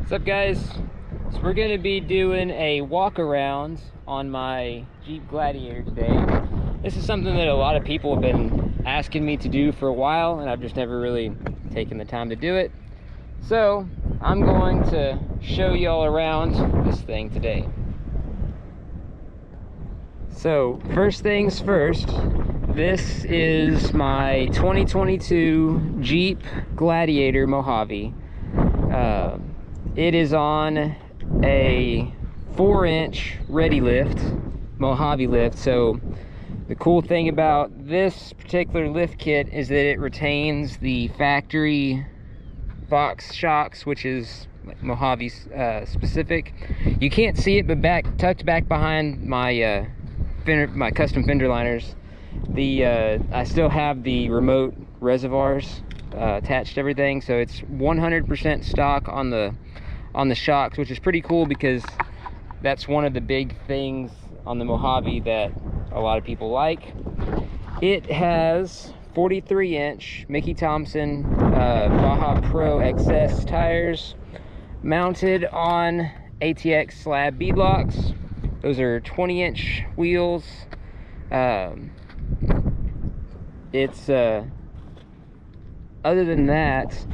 What's up, guys? So we're going to be doing a walk around on my Jeep Gladiator today. This is something that a lot of people have been asking me to do for a while, and I've just never really taken the time to do it. So I'm going to show you all around this thing today. So first things first, this is my 2022 Jeep Gladiator Mojave. It is on a 4-inch ready lift, Mojave lift. So the cool thing about this particular lift kit is that it retains the factory box shocks, which is Mojave specific. You can't see it, but tucked back behind my my custom fender liners, I still have the remote reservoirs attached to everything, so it's 100% stock on the shocks, which is pretty cool because that's one of the big things on the Mojave that a lot of people like. It has 43-inch Mickey Thompson Baja Pro XS tires mounted on ATX slab beadlocks. Those are 20-inch wheels. Other than that,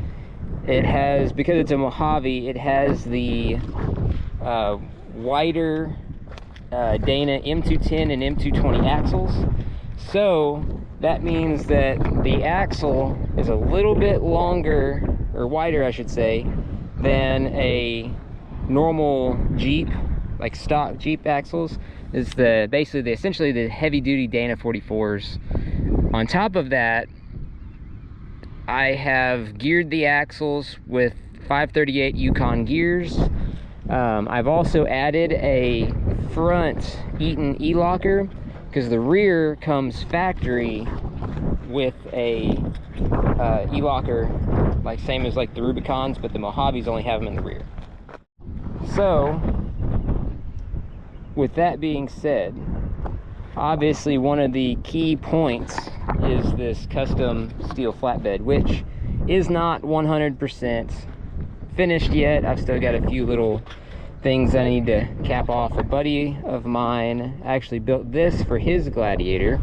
it has, because it's a Mojave, it has the wider Dana M210 and M220 axles. So that means that the axle is a little bit longer, or wider I should say, than a normal Jeep, like stock Jeep axles. Is essentially the heavy duty Dana 44s. On top of that, I have geared the axles with 538 Yukon gears. I've also added a front Eaton e-locker because the rear comes factory with a e-locker, like same as like the Rubicons, but the Mojaves only have them in the rear. So with that being said, obviously one of the key points is this custom steel flatbed, which is not 100% finished yet. I've still got a few little things I need to cap off. A buddy of mine actually built this for his Gladiator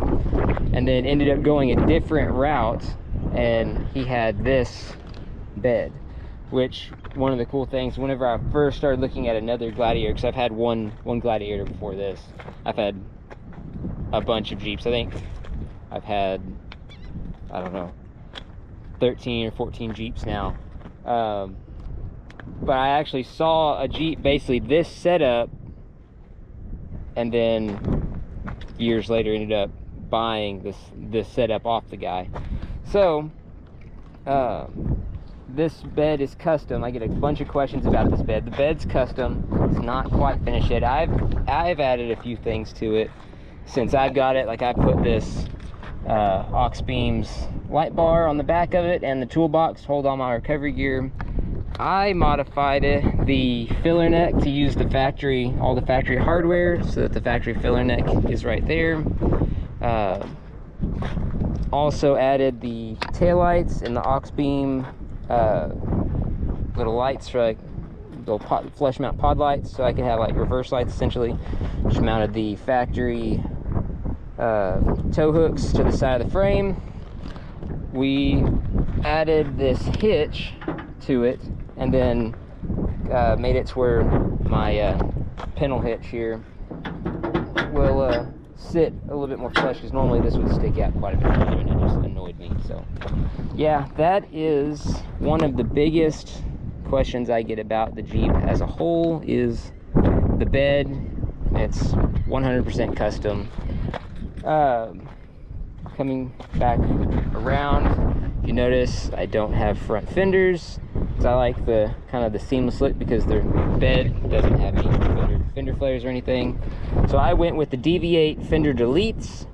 and then ended up going a different route, and he had this bed, which one of the cool things, whenever I first started looking at another Gladiator, because I've had one Gladiator before this, I've had a bunch of Jeeps. I think I've had, I don't know, 13 or 14 Jeeps now. But I actually saw a Jeep, basically this setup, and then years later ended up buying this setup off the guy. So this bed is custom. I get a bunch of questions about this bed. The bed's custom. It's not quite finished yet. I've added a few things to it since I've got it. Like I put this aux beams light bar on the back of it and the toolbox to hold all my recovery gear. I modified the filler neck to use all the factory hardware, so that the factory filler neck is right there. Also added the taillights and the aux beam little lights for like little flush mount pod lights, so I can have like reverse lights essentially. Just mounted the factory tow hooks to the side of the frame. We added this hitch to it, and then made it to where my pintle hitch here will sit a little bit more flush, because normally this would stick out quite a bit further, and it just annoyed me. So yeah, that is one of the biggest questions I get about the Jeep as a whole, is the bed. It's 100% custom. Coming back around, if you notice, I don't have front fenders, because I like the kind of the seamless look, because their bed doesn't have any fender flares or anything. So I went with the DV8 fender deletes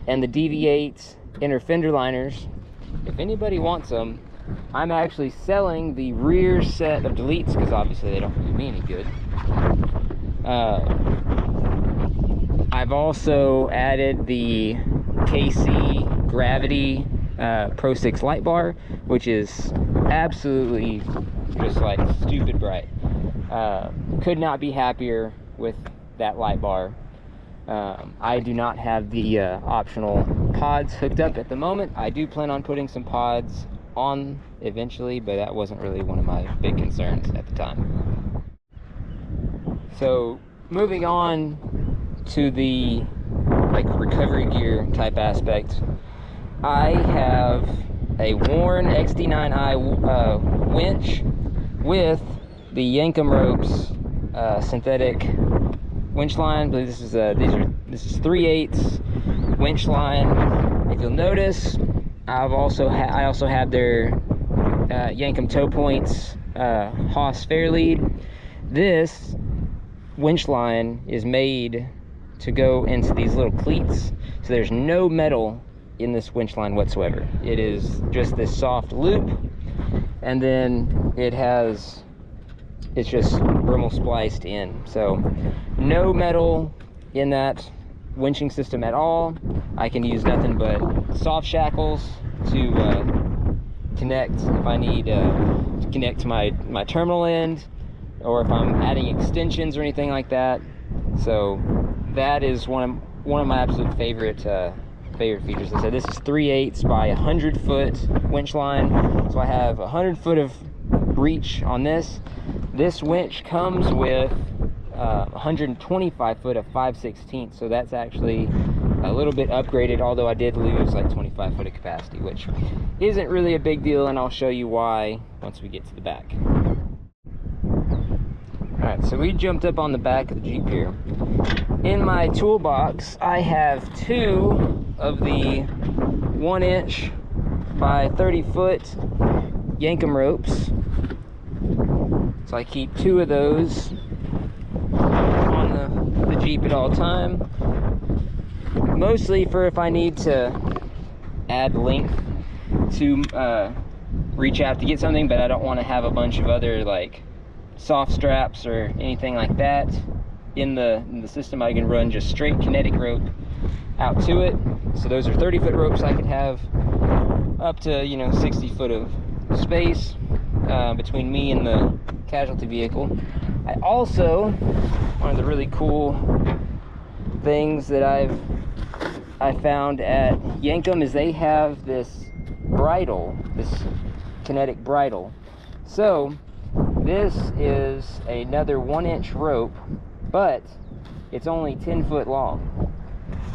and the DV8 inner fender liners. If anybody wants them, I'm actually selling the rear set of deletes, because obviously they don't really mean any good. I've also added the KC Gravity Pro 6 light bar, which is absolutely just like stupid bright. Could not be happier with that light bar. I do not have the optional pods hooked up at the moment. I do plan on putting some pods on eventually, but that wasn't really one of my big concerns at the time. So moving on to the like recovery gear type aspect, I have a Warn XD9i winch with the Yankum Ropes synthetic winch line. I believe this is this is 3/8 winch line. If you'll notice, I also have their Yankum toe points Haas Fairlead. This winch line is made to go into these little cleats, so there's no metal in this winch line whatsoever. It is just this soft loop, and then it's just Bremel spliced in, so no metal in that winching system at all. I can use nothing but soft shackles to connect if I need to connect to my terminal end, or if I'm adding extensions or anything like that. So that is one of my absolute favorite features. I said this is 3/8 by 100 foot winch line, so I have 100 foot of reach on this. This winch comes with 125 foot of 5/16, so that's actually a little bit upgraded, although I did lose like 25 foot of capacity, which isn't really a big deal, and I'll show you why once we get to the back. Alright, so we jumped up on the back of the Jeep here. In my toolbox, I have 2 of the 1" by 30 foot Yankum ropes. So I keep 2 of those on the Jeep at all time. Mostly for if I need to add length to reach out to get something, but I don't want to have a bunch of other like soft straps or anything like that in the system. I can run just straight kinetic rope out to it. So those are 30 foot ropes. I could have up to 60 foot of space between me and the casualty vehicle. I also, one of the really cool things that I found at Yankum is they have this bridle, this kinetic bridle. So this is another 1" rope, but it's only 10 foot long.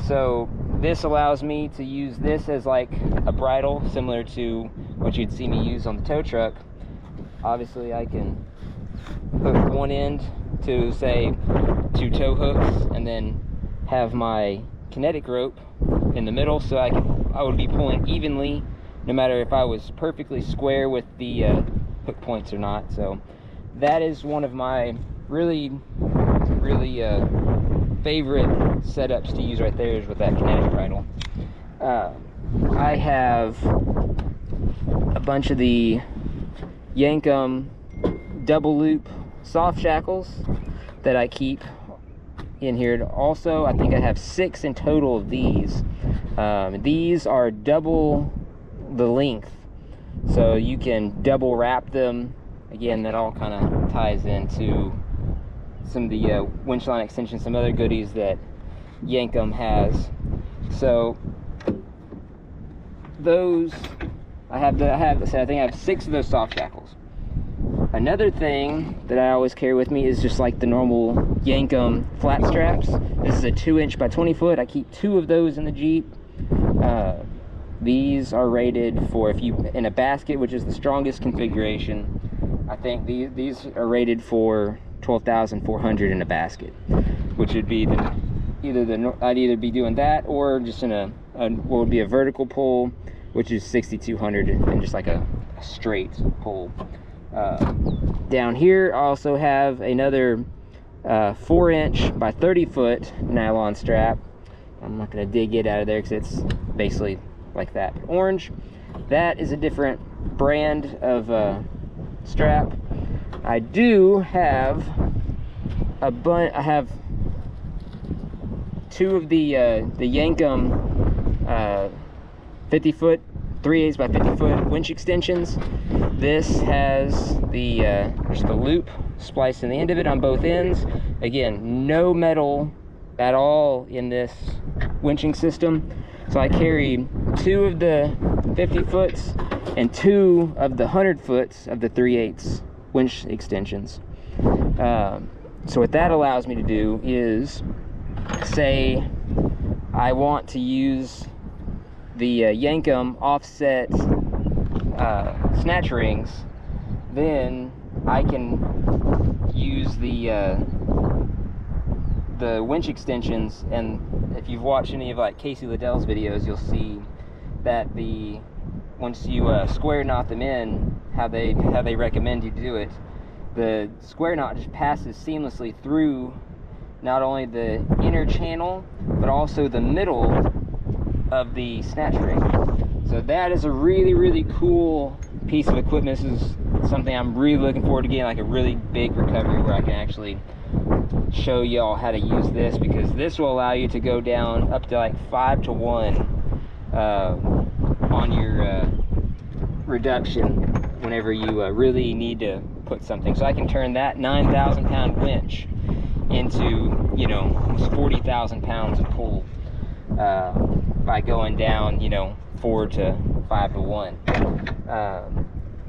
So this allows me to use this as like a bridle, similar to what you'd see me use on the tow truck. Obviously I can hook one end to say 2 tow hooks, and then have my kinetic rope in the middle, so I would be pulling evenly no matter if I was perfectly square with the hook points or not. So that is one of my really favorite setups to use right there, is with that kinetic bridle. I have a bunch of the Yankum double loop soft shackles that I keep in here. Also, I think I have 6 in total of these. These are double the length, so you can double wrap them. Again, that all kind of ties into some of the winch line extensions, some other goodies that Yankum has. So those I think I have 6 of those soft shackles. Another thing that I always carry with me is just like the normal Yankum flat straps. This is a 2" by 20 foot. I keep 2 of those in the Jeep. These are rated for, if you in a basket, which is the strongest configuration, I think these are rated for 12,400 in a basket, which would be I'd either be doing that or just in what would be a vertical pull, which is 6,200, and just like a straight pull. Down here I also have another 4" by 30 foot nylon strap. I'm not going to dig it out of there because it's basically like that, but orange. That is a different brand of strap. I do have I have 2 of the Yankum 50 foot 3/8 by 50 foot winch extensions. This has the there's the loop spliced in the end of it on both ends. Again, no metal at all in this winching system. So I carry 2 of the 50 foots and 2 of the 100 foots of the 3/8 winch extensions. So what that allows me to do is, say I want to use the Yankum offset snatch rings, then I can use the winch extensions. And if you've watched any of like Casey Liddell's videos, you'll see that once you square knot them in, how they recommend you do it, the square knot just passes seamlessly through not only the inner channel but also the middle of the snatch ring. So that is a really cool piece of equipment. This is something I'm really looking forward to getting, like a really big recovery where I can actually show y'all how to use this, because this will allow you to go down up to like 5 to 1 on your reduction whenever you really need to put something. So I can turn that 9,000 pound winch into, you know, almost 40,000 pounds of pull by going down, you know, 4 to 5 to 1.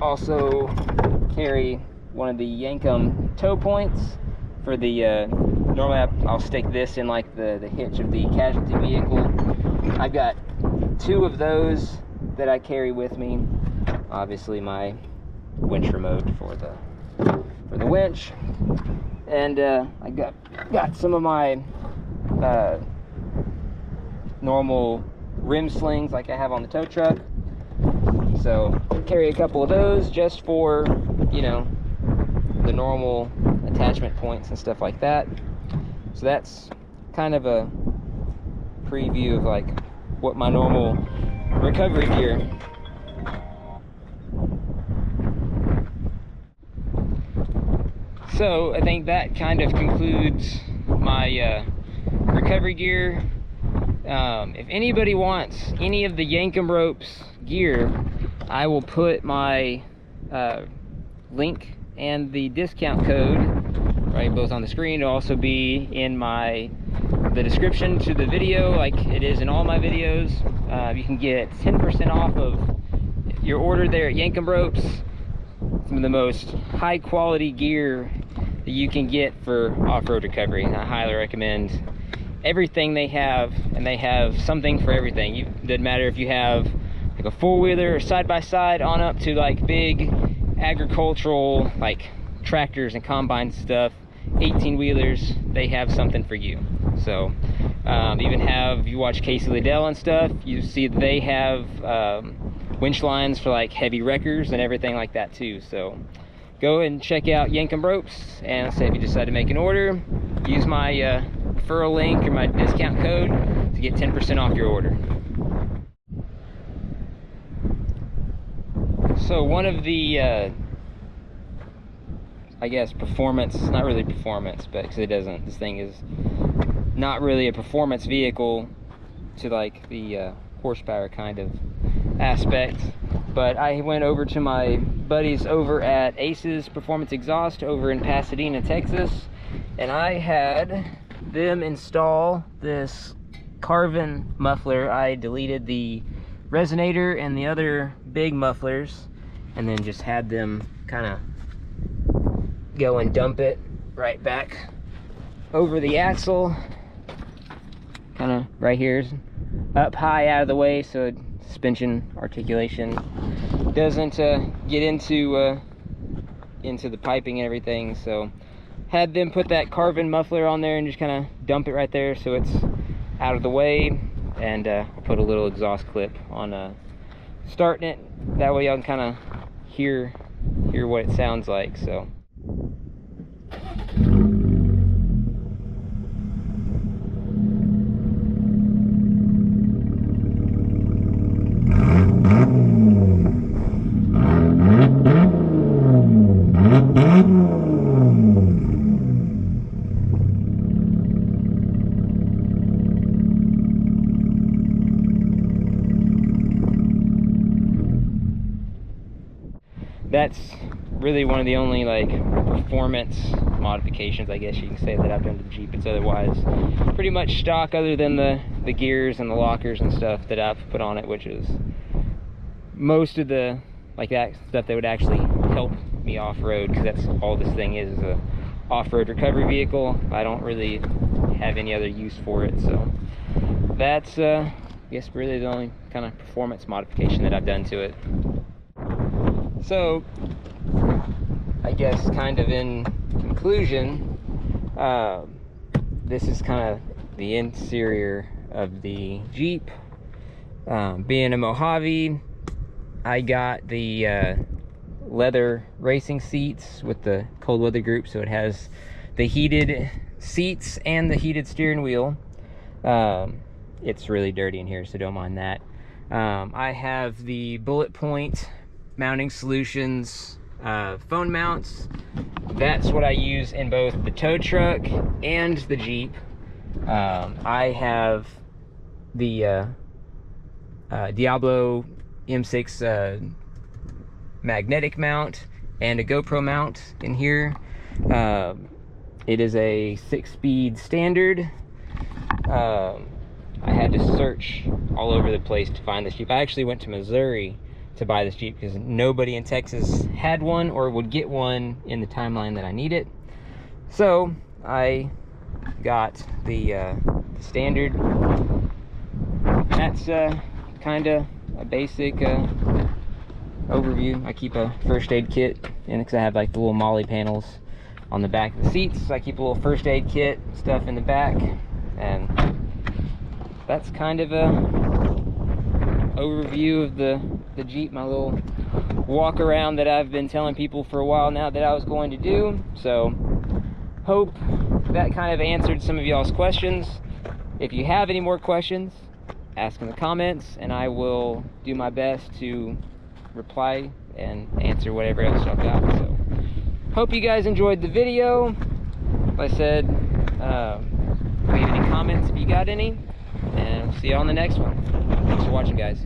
Also carry one of the Yankum toe points for the normally I'll stick this in like the hitch of the casualty vehicle. I've got 2 of those that I carry with me. Obviously my winch remote for the winch, and I got some of my normal rim slings like I have on the tow truck. So carry a couple of those just for, you know, the normal attachment points and stuff like that. So that's kind of a preview of like what my normal recovery gear. So I think that kind of concludes my recovery gear. If anybody wants any of the Yankum Ropes gear, I will put my link and the discount code right both on the screen. It'll also be in the description to the video, like it is in all my videos. You can get 10% off of your order there at Yankum Ropes. Some of the most high quality gear that you can get for off-road recovery. I highly recommend everything they have, and they have something for everything. It doesn't matter if you have like a four-wheeler or side-by-side on up to like big agricultural like tractors and combine stuff, 18-wheelers, they have something for you. So even have, if you watch Casey Liddell and stuff, you see that they have winch lines for like heavy wreckers and everything like that too. So go and check out Yankum Ropes, and say if you decide to make an order, use my referral link or my discount code to get 10% off your order. So one of the I guess performance, not really performance, but because this thing is not really a performance vehicle to like the horsepower kind of aspect, but I went over to my buddies over at Ace's Performance Exhaust over in Pasadena, Texas, and I had them install this Carvin muffler. I deleted the resonator and the other big mufflers, and then just had them kind of go and dump it right back over the axle, kind of right here, up high out of the way, so suspension articulation doesn't get into the piping and everything. So had them put that Carvin muffler on there and just kind of dump it right there so it's out of the way, and I'll put a little exhaust clip on starting it, that way y'all can kind of hear what it sounds like. So that's really one of the only like performance modifications, I guess you can say, that I've done to the Jeep. It's otherwise pretty much stock, other than the gears and the lockers and stuff that I've put on it, which is most of the like that stuff that would actually help me off-road, because that's all this thing is a off-road recovery vehicle. I don't really have any other use for it, so that's I guess really the only kind of performance modification that I've done to it. So I guess kind of in conclusion, this is kind of the interior of the Jeep. Being a Mojave, I got the leather racing seats with the cold weather group, so it has the heated seats and the heated steering wheel. It's really dirty in here, so don't mind that. I have the Bullet Point mounting solutions phone mounts. That's what I use in both the tow truck and the Jeep. I have the Diablo M6 magnetic mount and a GoPro mount in here. It is a 6-speed standard. I had to search all over the place to find this Jeep. I actually went to Missouri to buy this Jeep because nobody in Texas had one or would get one in the timeline that I need it. So I got the standard. That's kind of a basic overview. I keep a first aid kit in it because I have like the little MOLLE panels on the back of the seats. So I keep a little first aid kit stuff in the back, and that's kind of a overview of the Jeep, my little walk around that I've been telling people for a while now that I was going to do. So hope that kind of answered some of y'all's questions. If you have any more questions, ask in the comments and I will do my best to reply and answer whatever else y'all got. So hope you guys enjoyed the video. Like I said, leave any comments if you got any, and we'll see you on the next one. Thanks for watching, guys.